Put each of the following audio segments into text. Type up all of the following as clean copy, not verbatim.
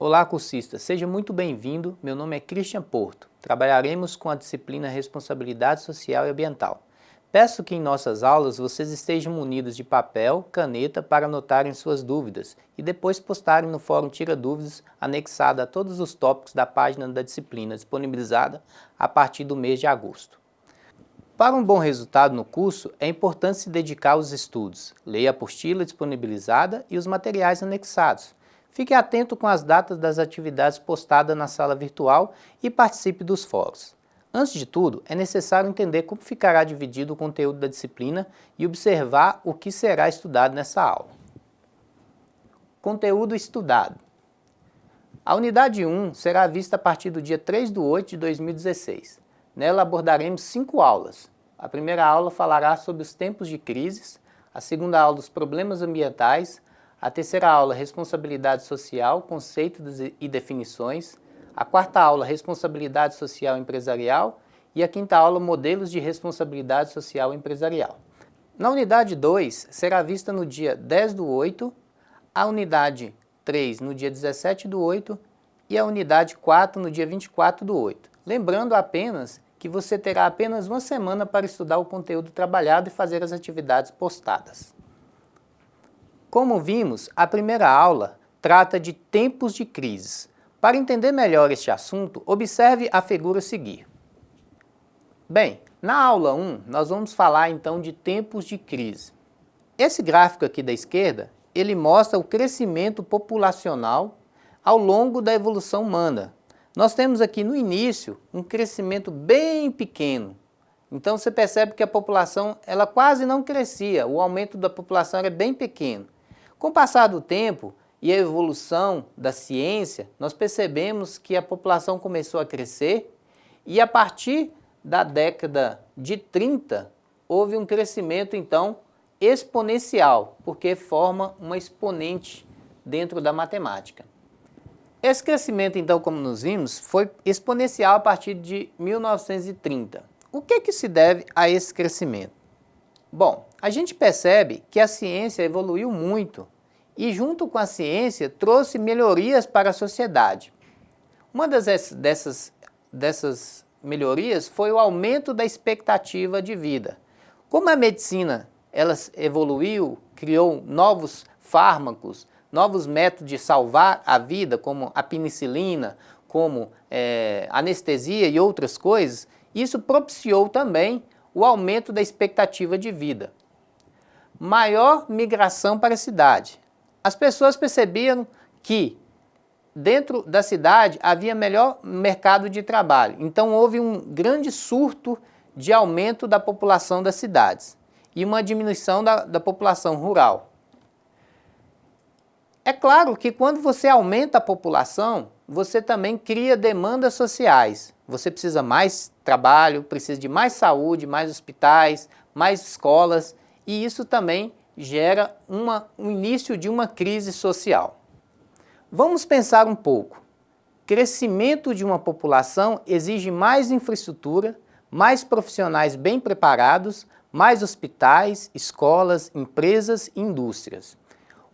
Olá, cursista, seja muito bem-vindo. Meu nome é Christian Porto. Trabalharemos com a disciplina Responsabilidade Social e Ambiental. Peço que em nossas aulas vocês estejam munidos de papel, caneta para anotarem suas dúvidas e depois postarem no fórum Tira Dúvidas anexado a todos os tópicos da página da disciplina disponibilizada a partir do mês de agosto. Para um bom resultado no curso, é importante se dedicar aos estudos. Leia a apostila disponibilizada e os materiais anexados. Fique atento com as datas das atividades postadas na sala virtual e participe dos fóruns. Antes de tudo, é necessário entender como ficará dividido o conteúdo da disciplina e observar o que será estudado nessa aula. Conteúdo estudado. A unidade 1 será vista a partir do dia 3/8 de 2016. Nela abordaremos 5 aulas. A primeira aula falará sobre os tempos de crises, a segunda aula os problemas ambientais, a terceira aula responsabilidade social, conceitos e definições, a quarta aula responsabilidade social empresarial e a quinta aula modelos de responsabilidade social empresarial. Na unidade 2 será vista no dia 10/8, a unidade 3 no dia 17/8 e a unidade 4 no dia 24/8. Lembrando apenas que você terá apenas uma semana para estudar o conteúdo trabalhado e fazer as atividades postadas. Como vimos, a primeira aula trata de tempos de crises. Para entender melhor este assunto, observe a figura a seguir. Bem, na aula 1, nós vamos falar então de tempos de crise. Esse gráfico aqui da esquerda, ele mostra o crescimento populacional ao longo da evolução humana. Nós temos aqui no início um crescimento bem pequeno. Então você percebe que a população ela quase não crescia, o aumento da população era bem pequeno. Com o passar do tempo e a evolução da ciência, nós percebemos que a população começou a crescer e a partir da década de 30 houve um crescimento então exponencial, porque forma uma exponente dentro da matemática. Esse crescimento, então, como nos vimos, foi exponencial a partir de 1930. O que se deve a esse crescimento? Bom, a gente percebe que a ciência evoluiu muito e, junto com a ciência, trouxe melhorias para a sociedade. Uma dessas melhorias foi o aumento da expectativa de vida. Como a medicina ela evoluiu, criou novos fármacos, novos métodos de salvar a vida, como a penicilina, como anestesia e outras coisas, isso propiciou também o aumento da expectativa de vida. Maior migração para a cidade. As pessoas percebiam que dentro da cidade havia melhor mercado de trabalho, então houve um grande surto de aumento da população das cidades e uma diminuição da população rural. É claro que quando você aumenta a população, você também cria demandas sociais. Você precisa mais trabalho, precisa de mais saúde, mais hospitais, mais escolas, e isso também gera um início de uma crise social. Vamos pensar um pouco. Crescimento de uma população exige mais infraestrutura, mais profissionais bem preparados, mais hospitais, escolas, empresas e indústrias.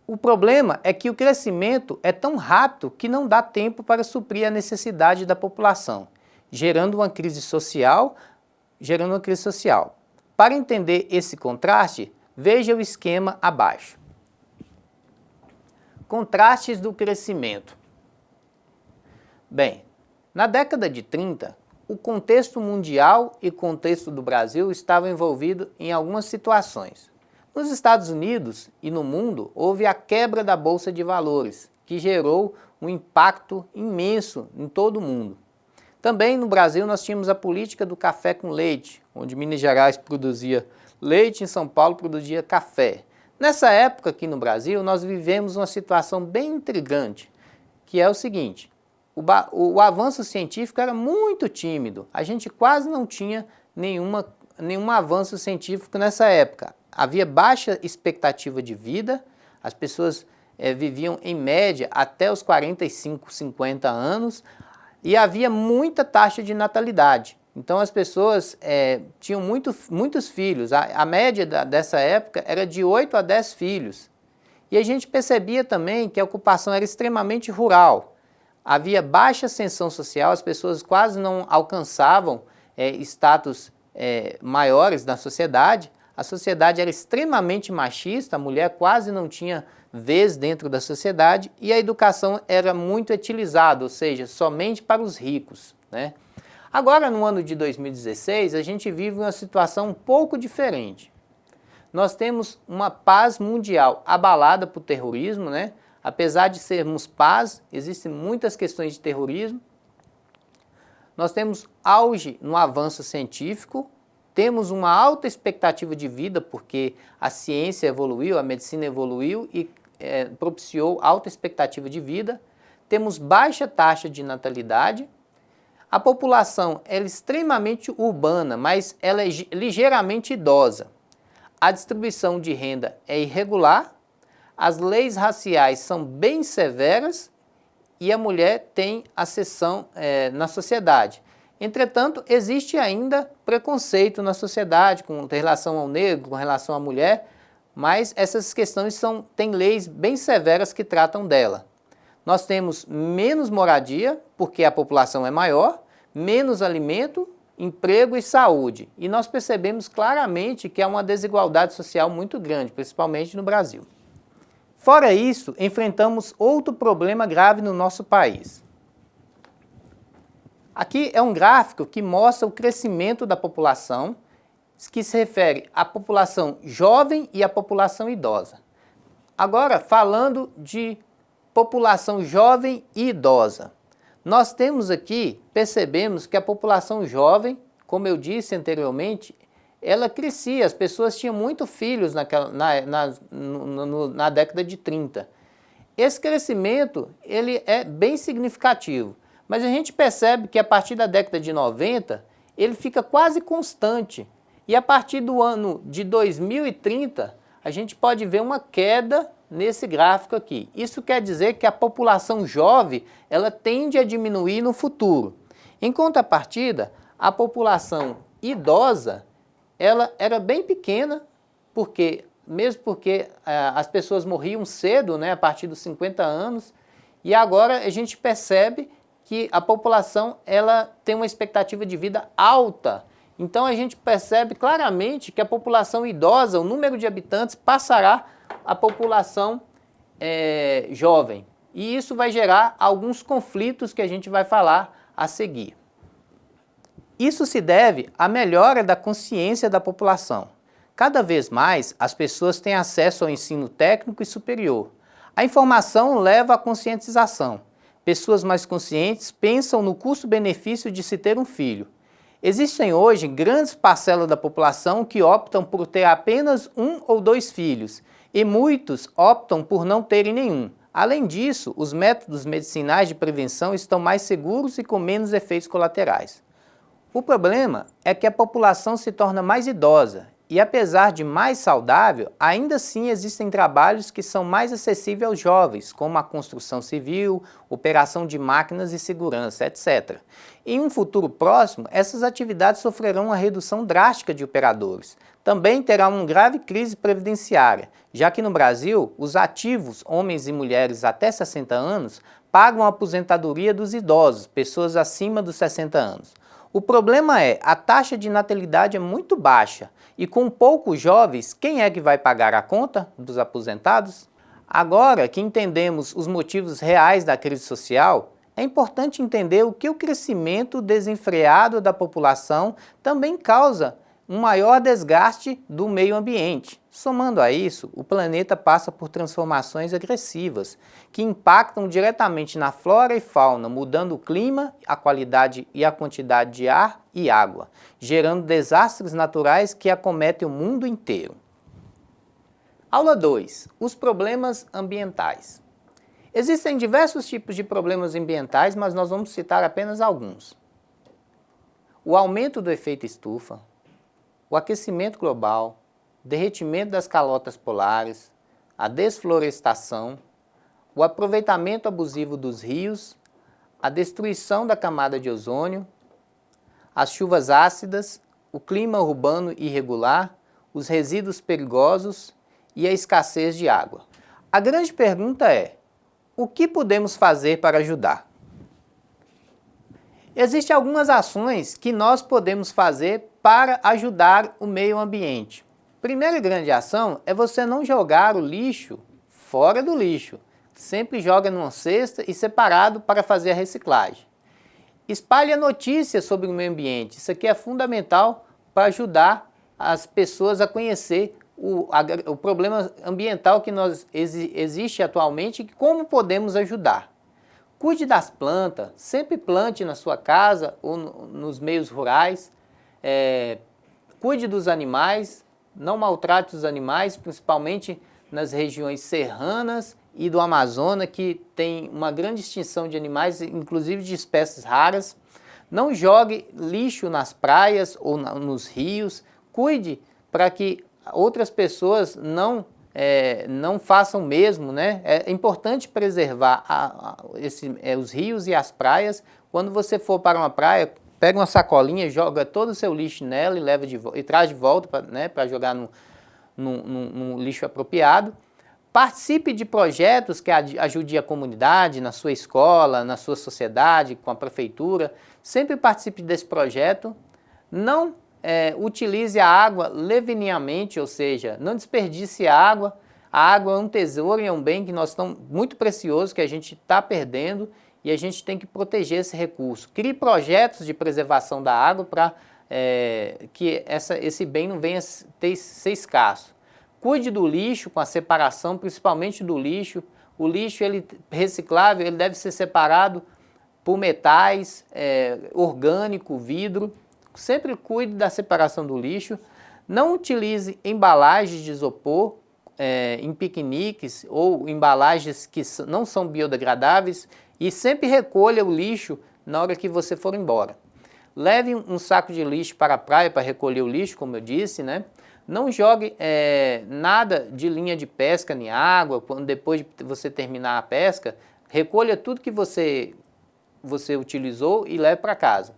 O problema é que o crescimento é tão rápido que não dá tempo para suprir a necessidade da população, gerando uma crise social. Para entender esse contraste, veja o esquema abaixo. Contrastes do crescimento. Bem, na década de 30, o contexto mundial e o contexto do Brasil estavam envolvidos em algumas situações. Nos Estados Unidos e no mundo, houve a quebra da Bolsa de Valores, que gerou um impacto imenso em todo o mundo. Também no Brasil nós tínhamos a política do café com leite, onde Minas Gerais produzia leite e em São Paulo produzia café. Nessa época aqui no Brasil nós vivemos uma situação bem intrigante, que é o seguinte: o avanço científico era muito tímido, a gente quase não tinha nenhum avanço científico nessa época. Havia baixa expectativa de vida, as pessoas viviam em média até os 45, 50 anos e havia muita taxa de natalidade. Então as pessoas tinham muitos filhos, a média dessa época era de 8 a 10 filhos. E a gente percebia também que a ocupação era extremamente rural. havia baixa ascensão social, as pessoas quase não alcançavam status maiores na sociedade, a sociedade era extremamente machista, a mulher quase não tinha vez dentro da sociedade e a educação era muito utilizada, ou seja, somente para os ricos, né? Agora, no ano de 2016, a gente vive uma situação um pouco diferente. Nós temos uma paz mundial abalada por terrorismo, né? Apesar de sermos paz, existem muitas questões de terrorismo. Nós temos auge no avanço científico, temos uma alta expectativa de vida, porque a ciência evoluiu, a medicina evoluiu e propiciou alta expectativa de vida. Temos baixa taxa de natalidade. A população é extremamente urbana, mas ela é ligeiramente idosa. A distribuição de renda é irregular, as leis raciais são bem severas e a mulher tem ascensão na sociedade. Entretanto, existe ainda preconceito na sociedade com relação ao negro, com relação à mulher, mas essas questões têm leis bem severas que tratam dela. Nós temos menos moradia, porque a população é maior, menos alimento, emprego e saúde. E nós percebemos claramente que há uma desigualdade social muito grande, principalmente no Brasil. Fora isso, enfrentamos outro problema grave no nosso país. Aqui é um gráfico que mostra o crescimento da população, que se refere à população jovem e à população idosa. Agora, falando de população jovem e idosa. Nós temos aqui, percebemos que a população jovem, como eu disse anteriormente, ela crescia, as pessoas tinham muitos filhos na década de 30. Esse crescimento ele é bem significativo, mas a gente percebe que a partir da década de 90, ele fica quase constante. E a partir do ano de 2030, a gente pode ver uma queda nesse gráfico aqui. Isso quer dizer que a população jovem ela tende a diminuir no futuro. Em contrapartida, a população idosa ela era bem pequena, mesmo porque as pessoas morriam cedo, né, a partir dos 50 anos, e agora a gente percebe que a população ela tem uma expectativa de vida alta. Então a gente percebe claramente que a população idosa, o número de habitantes, passará a população jovem. E isso vai gerar alguns conflitos que a gente vai falar a seguir. Isso se deve à melhora da consciência da população. Cada vez mais, as pessoas têm acesso ao ensino técnico e superior. A informação leva à conscientização. Pessoas mais conscientes pensam no custo-benefício de se ter um filho. Existem hoje grandes parcelas da população que optam por ter apenas 1 ou 2 filhos, e muitos optam por não terem nenhum. Além disso, os métodos medicinais de prevenção estão mais seguros e com menos efeitos colaterais. O problema é que a população se torna mais idosa e, apesar de mais saudável, ainda assim existem trabalhos que são mais acessíveis aos jovens, como a construção civil, operação de máquinas e segurança, etc. Em um futuro próximo, essas atividades sofrerão uma redução drástica de operadores. Também terá uma grave crise previdenciária, já que no Brasil, os ativos, homens e mulheres até 60 anos, pagam a aposentadoria dos idosos, pessoas acima dos 60 anos. O problema é, a taxa de natalidade é muito baixa e com poucos jovens, quem é que vai pagar a conta dos aposentados? Agora que entendemos os motivos reais da crise social, é importante entender o que o crescimento desenfreado da população também causa um maior desgaste do meio ambiente. Somando a isso, o planeta passa por transformações agressivas, que impactam diretamente na flora e fauna, mudando o clima, a qualidade e a quantidade de ar e água, gerando desastres naturais que acometem o mundo inteiro. Aula 2. Os problemas ambientais. Existem diversos tipos de problemas ambientais, mas nós vamos citar apenas alguns. O aumento do efeito estufa, o aquecimento global, derretimento das calotas polares, a desflorestação, o aproveitamento abusivo dos rios, a destruição da camada de ozônio, as chuvas ácidas, o clima urbano irregular, os resíduos perigosos e a escassez de água. A grande pergunta é: o que podemos fazer para ajudar? Existem algumas ações que nós podemos fazer para ajudar o meio ambiente. Primeira grande ação é você não jogar o lixo fora do lixo. Sempre joga numa cesta e separado para fazer a reciclagem. Espalhe a notícia sobre o meio ambiente. Isso aqui é fundamental para ajudar as pessoas a conhecer o problema ambiental que existe atualmente e como podemos ajudar. Cuide das plantas, sempre plante na sua casa ou nos meios rurais. Cuide dos animais, não maltrate os animais, principalmente nas regiões serranas e do Amazonas, que tem uma grande extinção de animais, inclusive de espécies raras. Não jogue lixo nas praias ou nos rios. Cuide para que outras pessoas não façam o mesmo, né? É importante preservar os rios e as praias. Quando você for para uma praia, pega uma sacolinha, joga todo o seu lixo nela e traz de volta para jogar num lixo apropriado. Participe de projetos que ajudem a comunidade, na sua escola, na sua sociedade, com a prefeitura. Sempre participe desse projeto. Não utilize a água leveniamente, ou seja, não desperdice a água. A água é um tesouro e é um bem que nós estamos muito precioso, que a gente está perdendo e a gente tem que proteger esse recurso. Crie projetos de preservação da água para que esse bem não venha ser escasso. Cuide do lixo com a separação, principalmente do lixo. O lixo reciclável ele deve ser separado por metais, orgânico, vidro. Sempre cuide da separação do lixo. Não utilize embalagens de isopor em piqueniques ou embalagens que não são biodegradáveis e sempre recolha o lixo na hora que você for embora. Leve um saco de lixo para a praia para recolher o lixo, como eu disse, né? Não jogue nada de linha de pesca em água, depois de você terminar a pesca, recolha tudo que você utilizou e leve para casa.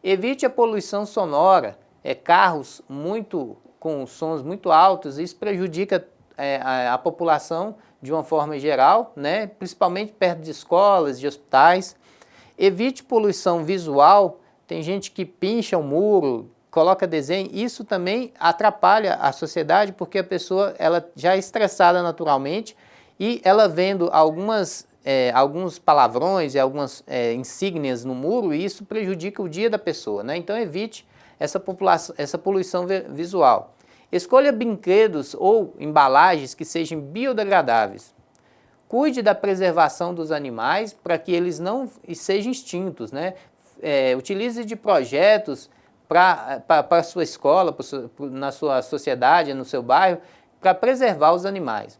Evite a poluição sonora, carros com sons muito altos, isso prejudica a população de uma forma geral, né? Principalmente perto de escolas, de hospitais. Evite poluição visual, tem gente que pincha o muro, coloca desenho, isso também atrapalha a sociedade porque a pessoa ela já é estressada naturalmente e ela vendo alguns palavrões e algumas insígnias no muro, e isso prejudica o dia da pessoa, né? Então evite essa poluição visual. Escolha brinquedos ou embalagens que sejam biodegradáveis. Cuide da preservação dos animais para que eles não sejam extintos, né? Utilize de projetos para a sua escola, na sua sociedade, no seu bairro, para preservar os animais.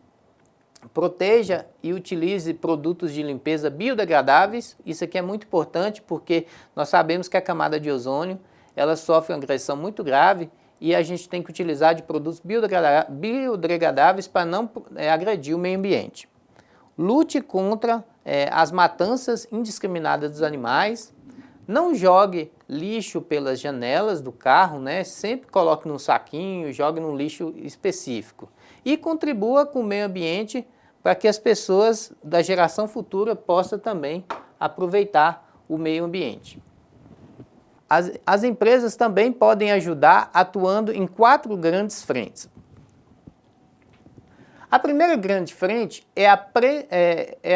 Proteja e utilize produtos de limpeza biodegradáveis. Isso aqui é muito importante porque nós sabemos que a camada de ozônio ela sofre uma agressão muito grave e a gente tem que utilizar de produtos biodegradáveis para não agredir o meio ambiente. Lute contra as matanças indiscriminadas dos animais. Não jogue lixo pelas janelas do carro, né? Sempre coloque num saquinho, jogue num lixo específico. E contribua com o meio ambiente para que as pessoas da geração futura possam também aproveitar o meio ambiente. As empresas também podem ajudar atuando em 4 grandes frentes. A primeira grande frente é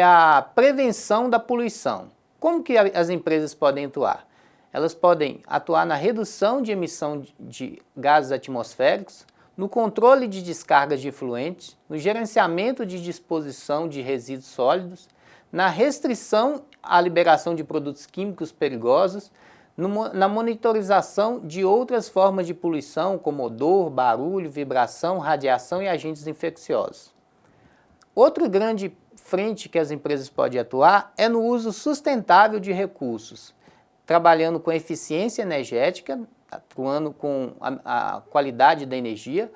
a prevenção da poluição. Como que as empresas podem atuar? Elas podem atuar na redução de emissão de gases atmosféricos, no controle de descargas de efluentes, no gerenciamento de disposição de resíduos sólidos, na restrição à liberação de produtos químicos perigosos, na monitorização de outras formas de poluição, como odor, barulho, vibração, radiação e agentes infecciosos. Outra grande frente que as empresas podem atuar é no uso sustentável de recursos, trabalhando com eficiência energética, atuando com a qualidade da energia,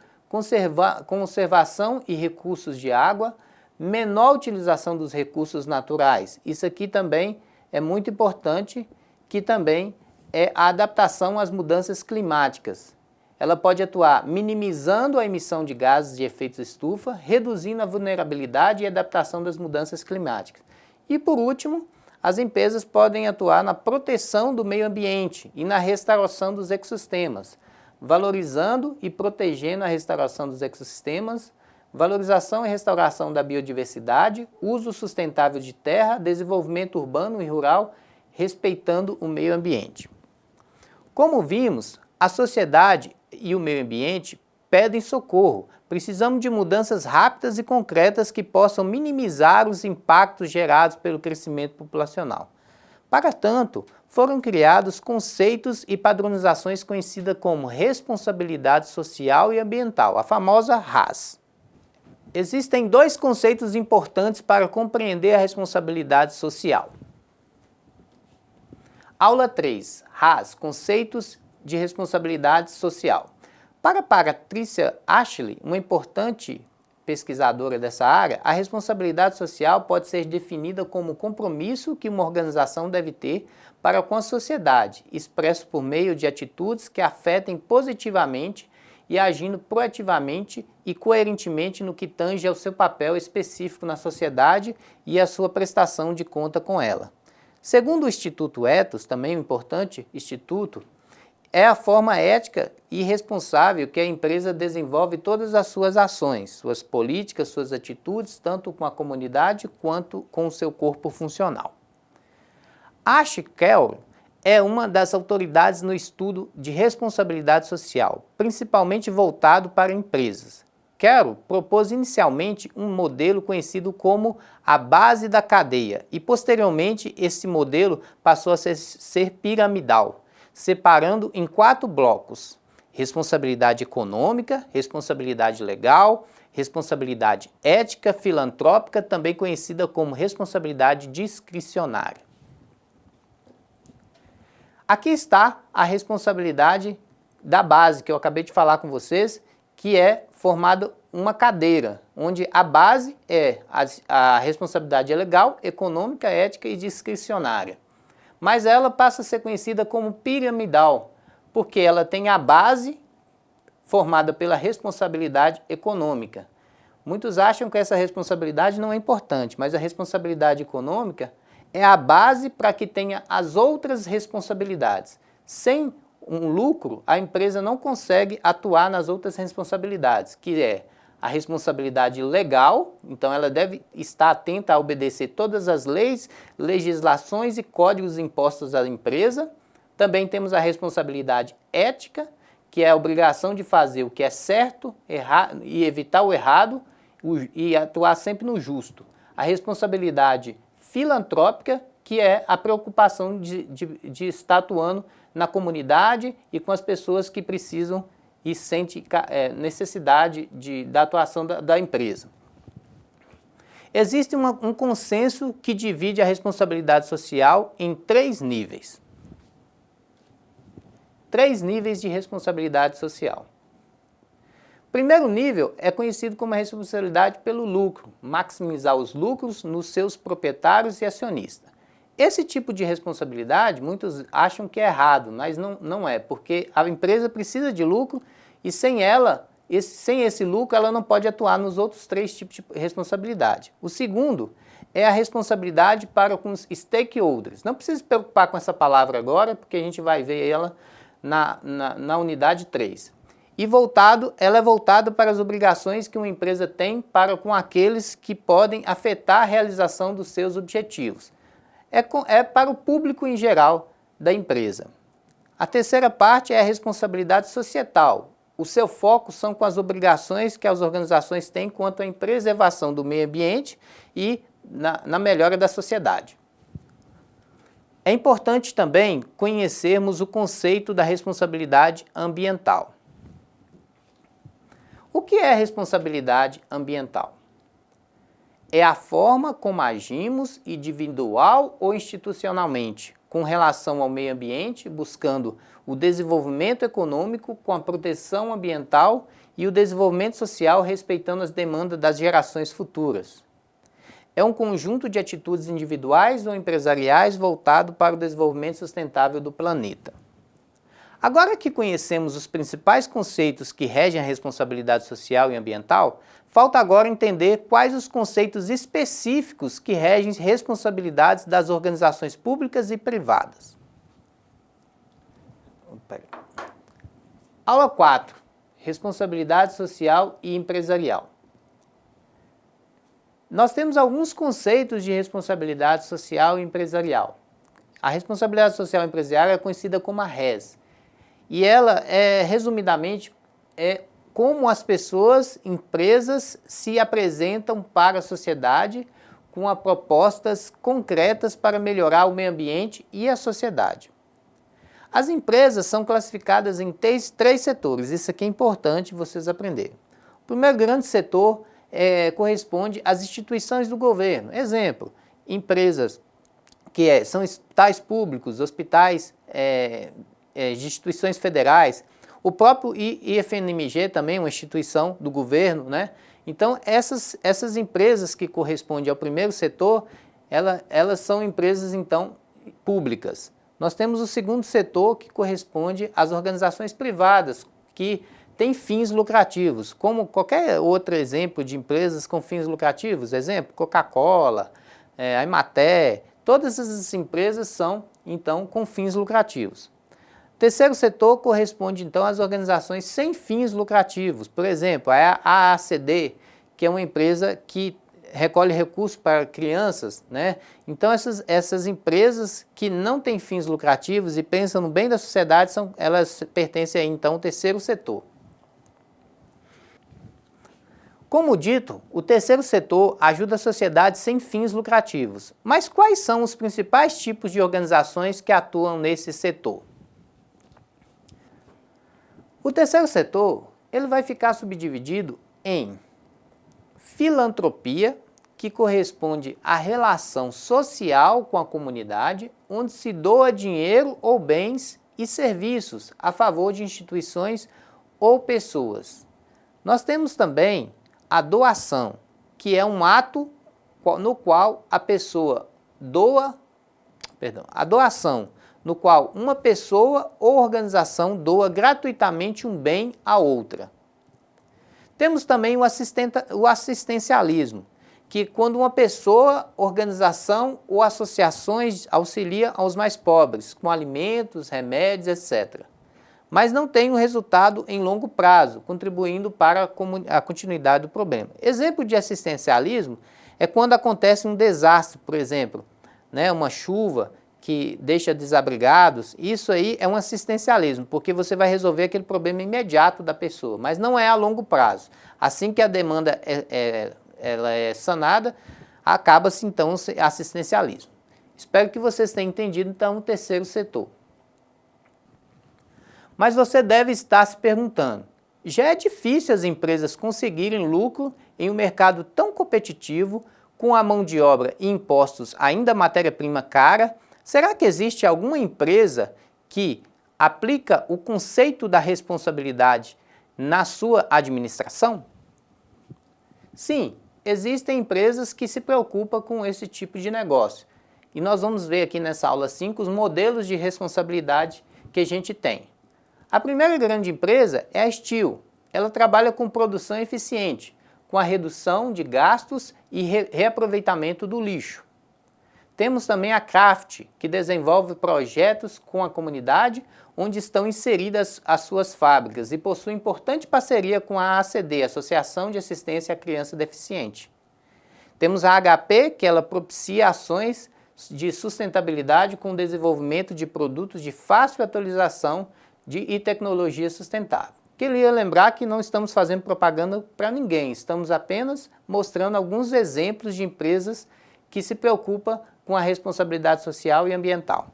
conservação e recursos de água, menor utilização dos recursos naturais. Isso aqui também é muito importante, que também é a adaptação às mudanças climáticas. Ela pode atuar minimizando a emissão de gases de efeito estufa, reduzindo a vulnerabilidade e adaptação das mudanças climáticas. E por último, as empresas podem atuar na proteção do meio ambiente e na restauração dos ecossistemas, valorizando e protegendo a restauração dos ecossistemas, valorização e restauração da biodiversidade, uso sustentável de terra, desenvolvimento urbano e rural, respeitando o meio ambiente. Como vimos, a sociedade e o meio ambiente pedem socorro. Precisamos de mudanças rápidas e concretas que possam minimizar os impactos gerados pelo crescimento populacional. Para tanto, foram criados conceitos e padronizações conhecidas como responsabilidade social e ambiental, a famosa RAS. Existem dois conceitos importantes para compreender a responsabilidade social. Aula 3, RAS, conceitos de responsabilidade social. Para Patrícia Ashley, uma importante pesquisadora dessa área, a responsabilidade social pode ser definida como o compromisso que uma organização deve ter para com a sociedade, expresso por meio de atitudes que afetem positivamente e agindo proativamente e coerentemente no que tange ao seu papel específico na sociedade e a sua prestação de conta com ela. Segundo o Instituto Ethos, também um importante instituto, é a forma ética e responsável que a empresa desenvolve todas as suas ações, suas políticas, suas atitudes, tanto com a comunidade quanto com o seu corpo funcional. Ash Carroll é uma das autoridades no estudo de responsabilidade social, principalmente voltado para empresas. Carroll propôs inicialmente um modelo conhecido como a base da cadeia e posteriormente esse modelo passou a ser piramidal, separando em 4 blocos: responsabilidade econômica, responsabilidade legal, responsabilidade ética, filantrópica, também conhecida como responsabilidade discricionária. Aqui está a responsabilidade da base que eu acabei de falar com vocês, que é formada uma cadeira, onde a base é a responsabilidade legal, econômica, ética e discricionária. Mas ela passa a ser conhecida como piramidal, porque ela tem a base formada pela responsabilidade econômica. Muitos acham que essa responsabilidade não é importante, mas a responsabilidade econômica é a base para que tenha as outras responsabilidades. Sem um lucro, a empresa não consegue atuar nas outras responsabilidades, que é a responsabilidade legal, então ela deve estar atenta a obedecer todas as leis, legislações e códigos impostos à empresa. Também temos a responsabilidade ética, que é a obrigação de fazer o que é certo e evitar o errado e atuar sempre no justo. A responsabilidade filantrópica, que é a preocupação de estar atuando na comunidade e com as pessoas que precisam e sente necessidade da atuação da empresa. Existe um consenso que divide a responsabilidade social em 3 níveis. 3 níveis de responsabilidade social. Primeiro nível é conhecido como a responsabilidade pelo lucro, maximizar os lucros nos seus proprietários e acionistas. Esse tipo de responsabilidade, muitos acham que é errado, mas não é, porque a empresa precisa de lucro e sem esse lucro ela não pode atuar nos outros 3 tipos de responsabilidade. O segundo é a responsabilidade para com os stakeholders. Não precisa se preocupar com essa palavra agora, porque a gente vai ver ela na unidade 3. E ela é voltada para as obrigações que uma empresa tem para com aqueles que podem afetar a realização dos seus objetivos. É para o público em geral da empresa. A terceira parte é a responsabilidade societal. O seu foco são com as obrigações que as organizações têm quanto à preservação do meio ambiente e na melhora da sociedade. É importante também conhecermos o conceito da responsabilidade ambiental. O que é responsabilidade ambiental? É a forma como agimos individual ou institucionalmente com relação ao meio ambiente, buscando o desenvolvimento econômico com a proteção ambiental e o desenvolvimento social respeitando as demandas das gerações futuras. É um conjunto de atitudes individuais ou empresariais voltado para o desenvolvimento sustentável do planeta. Agora que conhecemos os principais conceitos que regem a responsabilidade social e ambiental, falta agora entender quais os conceitos específicos que regem responsabilidades das organizações públicas e privadas. Aula 4. Responsabilidade social e empresarial. Nós temos alguns conceitos de responsabilidade social e empresarial. A responsabilidade social e empresarial é conhecida como a RES. E ela, resumidamente, é como as pessoas, empresas, se apresentam para a sociedade com propostas concretas para melhorar o meio ambiente e a sociedade. As empresas são classificadas em três setores, isso aqui é importante vocês aprenderem. O primeiro grande setor corresponde às instituições do governo. Exemplo, empresas que são hospitais públicos, hospitais de instituições federais, o próprio IFMG também, uma instituição do governo, né? Então, essas empresas que correspondem ao primeiro setor, elas são empresas, então, públicas. Nós temos o segundo setor, que corresponde às organizações privadas, que têm fins lucrativos, como qualquer outro exemplo de empresas com fins lucrativos, exemplo, Coca-Cola, a Emater, todas essas empresas são, então, com fins lucrativos. O terceiro setor corresponde, então, às organizações sem fins lucrativos, por exemplo, a AACD, que é uma empresa que recolhe recursos para crianças, né? Então essas empresas que não têm fins lucrativos e pensam no bem da sociedade, elas pertencem aí, então, ao terceiro setor. Como dito, o terceiro setor ajuda a sociedade sem fins lucrativos. Mas quais são os principais tipos de organizações que atuam nesse setor? O terceiro setor, ele vai ficar subdividido em filantropia, que corresponde à relação social com a comunidade, onde se doa dinheiro ou bens e serviços a favor de instituições ou pessoas. Nós temos também a doação, que é um ato no qual a pessoa a doação, no qual uma pessoa ou organização doa gratuitamente um bem a outra. Temos também o assistencialismo, que quando uma pessoa, organização ou associações auxilia aos mais pobres, com alimentos, remédios, etc. Mas não tem um resultado em longo prazo, contribuindo para a continuidade do problema. Exemplo de assistencialismo é quando acontece um desastre, por exemplo, né, uma chuva que deixa desabrigados. Isso aí é um assistencialismo, porque você vai resolver aquele problema imediato da pessoa, mas não é a longo prazo. Assim que a demanda ela é sanada, acaba-se então o assistencialismo. Espero que vocês tenham entendido então o terceiro setor. Mas você deve estar se perguntando, já é difícil as empresas conseguirem lucro em um mercado tão competitivo, com a mão de obra e impostos ainda matéria-prima cara? Será que existe alguma empresa que aplica o conceito da responsabilidade na sua administração? Sim, existem empresas que se preocupam com esse tipo de negócio. E nós vamos ver aqui nessa aula 5 os modelos de responsabilidade que a gente tem. A primeira grande empresa é a Steel. Ela trabalha com produção eficiente, com a redução de gastos e reaproveitamento do lixo. Temos também a Kraft, que desenvolve projetos com a comunidade onde estão inseridas as suas fábricas e possui importante parceria com a AACD, Associação de Assistência à Criança Deficiente. Temos a HP, que ela propicia ações de sustentabilidade com o desenvolvimento de produtos de fácil atualização e tecnologia sustentável. Queria lembrar que não estamos fazendo propaganda para ninguém, estamos apenas mostrando alguns exemplos de empresas que se preocupam com a responsabilidade social e ambiental.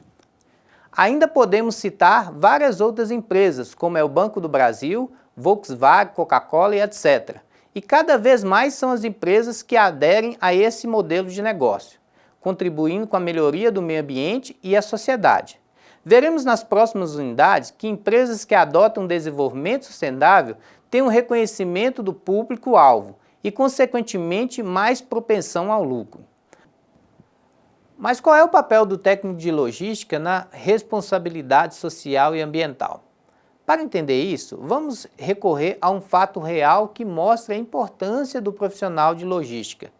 Ainda podemos citar várias outras empresas, como é o Banco do Brasil, Volkswagen, Coca-Cola e etc. E cada vez mais são as empresas que aderem a esse modelo de negócio, contribuindo com a melhoria do meio ambiente e a sociedade. Veremos nas próximas unidades que empresas que adotam um desenvolvimento sustentável têm um reconhecimento do público-alvo e, consequentemente, mais propensão ao lucro. Mas qual é o papel do técnico de logística na responsabilidade social e ambiental? Para entender isso, vamos recorrer a um fato real que mostra a importância do profissional de logística.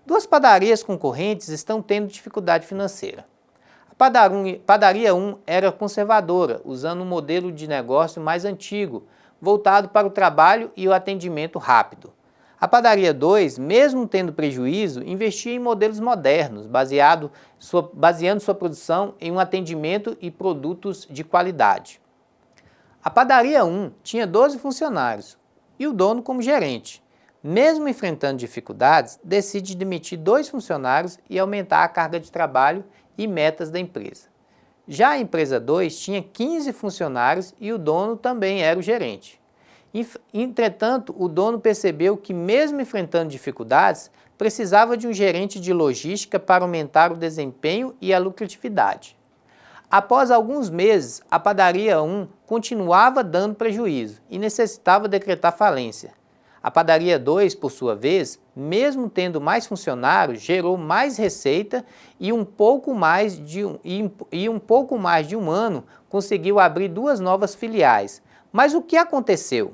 Duas padarias concorrentes estão tendo dificuldade financeira. A padaria 1 era conservadora, usando um modelo de negócio mais antigo, voltado para o trabalho e o atendimento rápido. A padaria 2, mesmo tendo prejuízo, investia em modelos modernos, baseando sua produção em um atendimento e produtos de qualidade. A padaria 1 tinha 12 funcionários e o dono como gerente. Mesmo enfrentando dificuldades, decide demitir 2 funcionários e aumentar a carga de trabalho e metas da empresa. Já a empresa 2 tinha 15 funcionários e o dono também era o gerente. Entretanto, o dono percebeu que, mesmo enfrentando dificuldades, precisava de um gerente de logística para aumentar o desempenho e a lucratividade. Após alguns meses, a padaria 1 continuava dando prejuízo e necessitava decretar falência. A padaria 2, por sua vez, mesmo tendo mais funcionários, gerou mais receita e um pouco mais de um ano conseguiu abrir 2 novas filiais. Mas o que aconteceu?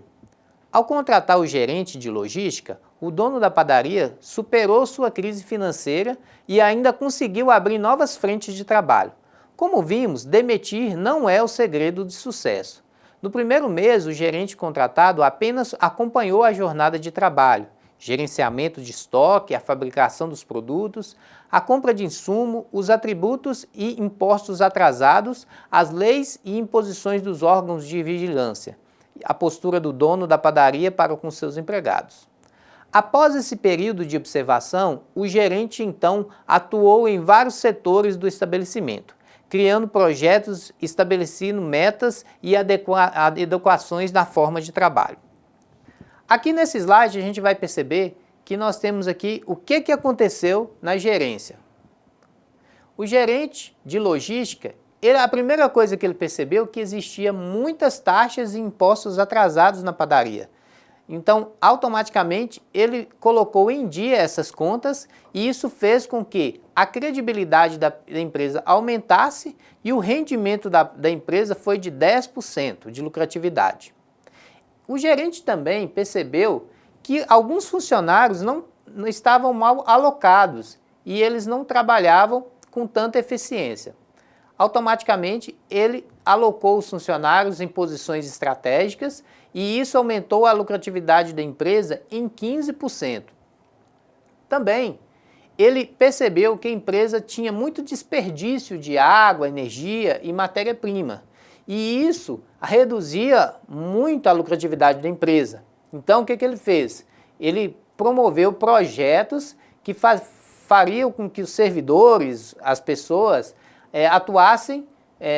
Ao contratar o gerente de logística, o dono da padaria superou sua crise financeira e ainda conseguiu abrir novas frentes de trabalho. Como vimos, demitir não é o segredo de sucesso. No primeiro mês, o gerente contratado apenas acompanhou a jornada de trabalho, gerenciamento de estoque, a fabricação dos produtos, a compra de insumo, os atributos e impostos atrasados, as leis e imposições dos órgãos de vigilância, a postura do dono da padaria para com seus empregados. Após esse período de observação, o gerente então atuou em vários setores do estabelecimento, criando projetos, estabelecendo metas e adequações na forma de trabalho. Aqui nesse slide a gente vai perceber que nós temos aqui o que aconteceu na gerência. O gerente de logística, a primeira coisa que ele percebeu é que existia muitas taxas e impostos atrasados na padaria. Então, automaticamente, ele colocou em dia essas contas e isso fez com que a credibilidade da empresa aumentasse e o rendimento da empresa foi de 10% de lucratividade. O gerente também percebeu que alguns funcionários não estavam mal alocados e eles não trabalhavam com tanta eficiência. Automaticamente, ele alocou os funcionários em posições estratégicas e isso aumentou a lucratividade da empresa em 15%. Também, ele percebeu que a empresa tinha muito desperdício de água, energia e matéria-prima. E isso reduzia muito a lucratividade da empresa. Então, o que ele fez? Ele promoveu projetos que fariam com que os servidores, as pessoas, atuassem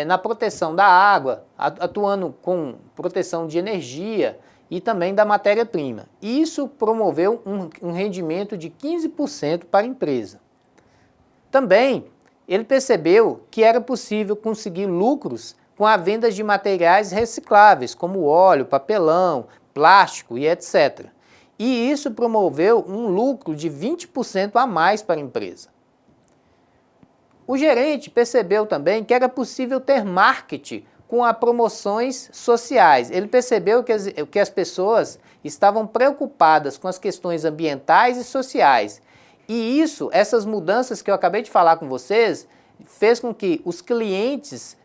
na proteção da água, atuando com proteção de energia e também da matéria-prima. Isso promoveu um rendimento de 15% para a empresa. Também, ele percebeu que era possível conseguir lucros com a venda de materiais recicláveis, como óleo, papelão, plástico e etc. E isso promoveu um lucro de 20% a mais para a empresa. O gerente percebeu também que era possível ter marketing com promoções sociais. Ele percebeu que as pessoas estavam preocupadas com as questões ambientais e sociais. E essas mudanças que eu acabei de falar com vocês, fez com que os clientes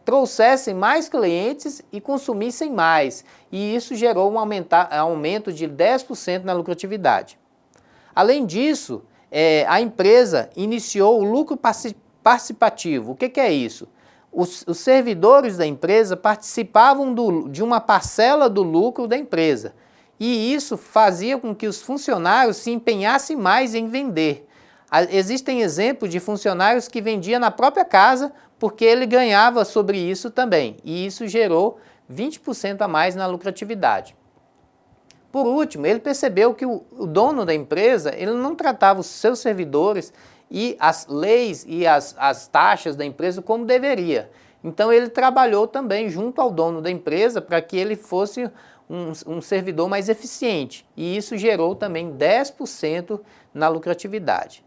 trouxessem mais clientes e consumissem mais. E isso gerou um aumento de 10% na lucratividade. Além disso, a empresa iniciou o lucro participativo. O que é isso? Os servidores da empresa participavam de uma parcela do lucro da empresa. E isso fazia com que os funcionários se empenhassem mais em vender. Existem exemplos de funcionários que vendiam na própria casa porque ele ganhava sobre isso também. E isso gerou 20% a mais na lucratividade. Por último, ele percebeu que o dono da empresa ele não tratava os seus servidores e as leis e as taxas da empresa como deveria. Então ele trabalhou também junto ao dono da empresa para que ele fosse um servidor mais eficiente. E isso gerou também 10% na lucratividade.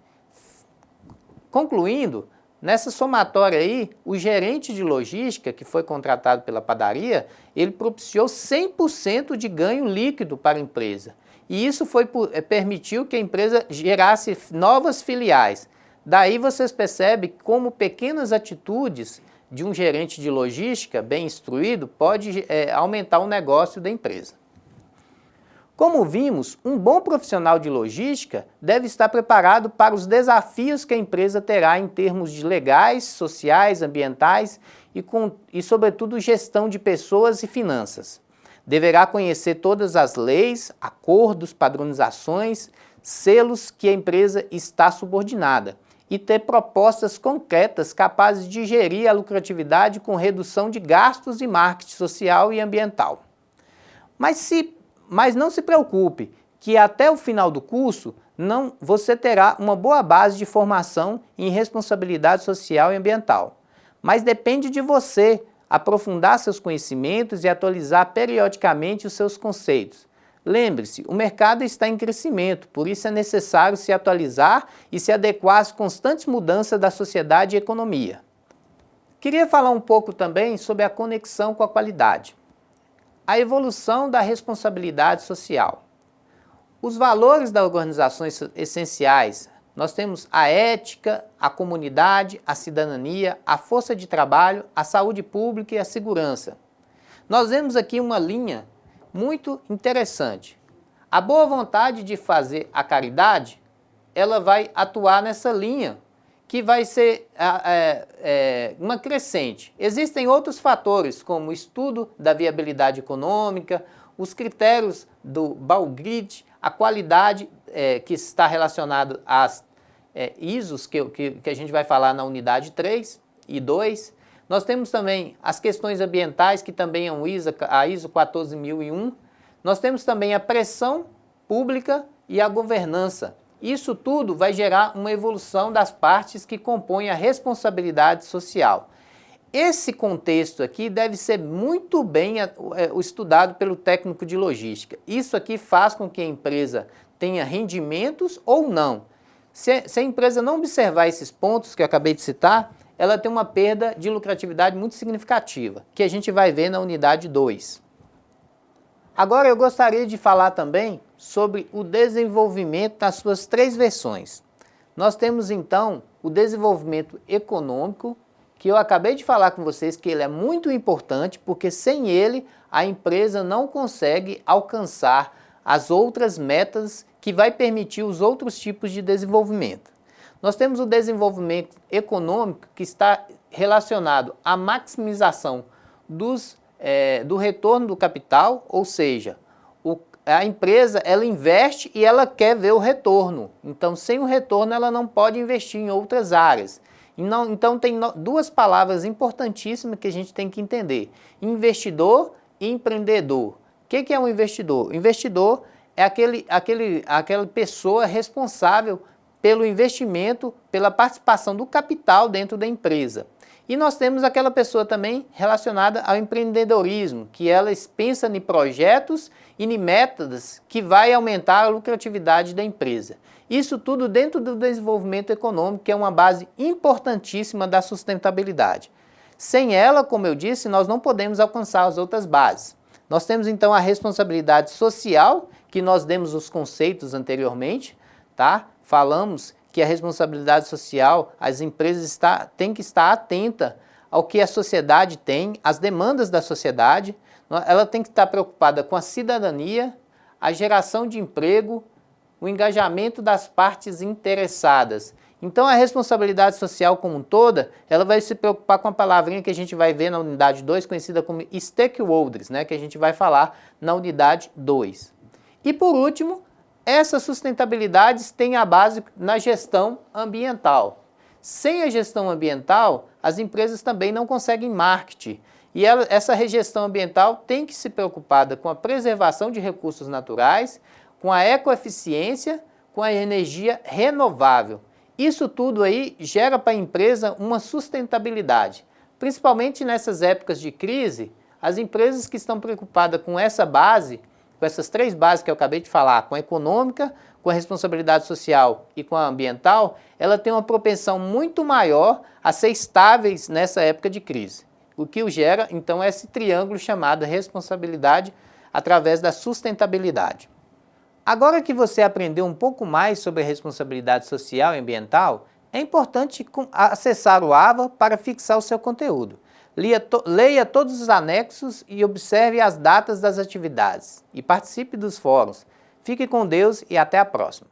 Concluindo, Nessa somatória aí, o gerente de logística, que foi contratado pela padaria, ele propiciou 100% de ganho líquido para a empresa. E isso permitiu que a empresa gerasse novas filiais. Daí vocês percebem como pequenas atitudes de um gerente de logística bem instruído pode aumentar o negócio da empresa. Como vimos, um bom profissional de logística deve estar preparado para os desafios que a empresa terá em termos de legais, sociais, ambientais e sobretudo, gestão de pessoas e finanças. Deverá conhecer todas as leis, acordos, padronizações, selos que a empresa está subordinada e ter propostas concretas capazes de gerir a lucratividade com redução de gastos e marketing social e ambiental. Mas não se preocupe, que até o final do curso você terá uma boa base de formação em responsabilidade social e ambiental. Mas depende de você aprofundar seus conhecimentos e atualizar periodicamente os seus conceitos. Lembre-se, o mercado está em crescimento, por isso é necessário se atualizar e se adequar às constantes mudanças da sociedade e economia. Queria falar um pouco também sobre a conexão com a qualidade. A evolução da responsabilidade social. Os valores das organizações essenciais, nós temos a ética, a comunidade, a cidadania, a força de trabalho, a saúde pública e a segurança. Nós vemos aqui uma linha muito interessante. A boa vontade de fazer a caridade, ela vai atuar nessa linha, que vai ser uma crescente. Existem outros fatores, como o estudo da viabilidade econômica, os critérios do Ball-Grid, a qualidade que está relacionada às ISOs, que a gente vai falar na unidade 3 e 2. Nós temos também as questões ambientais, que também é a ISO 14001. Nós temos também a pressão pública e a governança. Isso tudo vai gerar uma evolução das partes que compõem a responsabilidade social. Esse contexto aqui deve ser muito bem estudado pelo técnico de logística. Isso aqui faz com que a empresa tenha rendimentos ou não. Se a empresa não observar esses pontos que eu acabei de citar, ela tem uma perda de lucratividade muito significativa, que a gente vai ver na unidade 2. Agora eu gostaria de falar também sobre o desenvolvimento nas suas 3 versões. Nós temos então o desenvolvimento econômico, que eu acabei de falar com vocês que ele é muito importante, porque sem ele a empresa não consegue alcançar as outras metas que vai permitir os outros tipos de desenvolvimento. Nós temos o desenvolvimento econômico, que está relacionado à maximização do retorno do capital, ou seja, a empresa ela investe e ela quer ver o retorno. Então, sem o retorno, ela não pode investir em outras áreas. Então, tem 2 palavras importantíssimas que a gente tem que entender: investidor e empreendedor. O que é um investidor? O investidor é aquela pessoa responsável pelo investimento, pela participação do capital dentro da empresa. E nós temos aquela pessoa também relacionada ao empreendedorismo, que ela pensa em projetos e em métodos que vai aumentar a lucratividade da empresa. Isso tudo dentro do desenvolvimento econômico, que é uma base importantíssima da sustentabilidade. Sem ela, como eu disse, nós não podemos alcançar as outras bases. Nós temos então a responsabilidade social, que nós demos os conceitos anteriormente, tá? Falamos que a responsabilidade social, as empresas têm que estar atentas ao que a sociedade tem, às demandas da sociedade. Ela tem que estar preocupada com a cidadania, a geração de emprego, o engajamento das partes interessadas. Então, a responsabilidade social como um toda, ela vai se preocupar com a palavrinha que a gente vai ver na unidade 2, conhecida como stakeholders, né, que a gente vai falar na unidade 2. E por último, essas sustentabilidades têm a base na gestão ambiental. Sem a gestão ambiental, as empresas também não conseguem marketing. E essa gestão ambiental tem que se preocupar com a preservação de recursos naturais, com a ecoeficiência, com a energia renovável. Isso tudo aí gera para a empresa uma sustentabilidade. Principalmente nessas épocas de crise, as empresas que estão preocupadas com essa base, com essas três bases que eu acabei de falar, com a econômica, com a responsabilidade social e com a ambiental, ela tem uma propensão muito maior a ser estáveis nessa época de crise. O que o gera, então, é esse triângulo chamado responsabilidade através da sustentabilidade. Agora que você aprendeu um pouco mais sobre a responsabilidade social e ambiental, é importante acessar o AVA para fixar o seu conteúdo. Leia todos os anexos e observe as datas das atividades. E participe dos fóruns. Fique com Deus e até a próxima.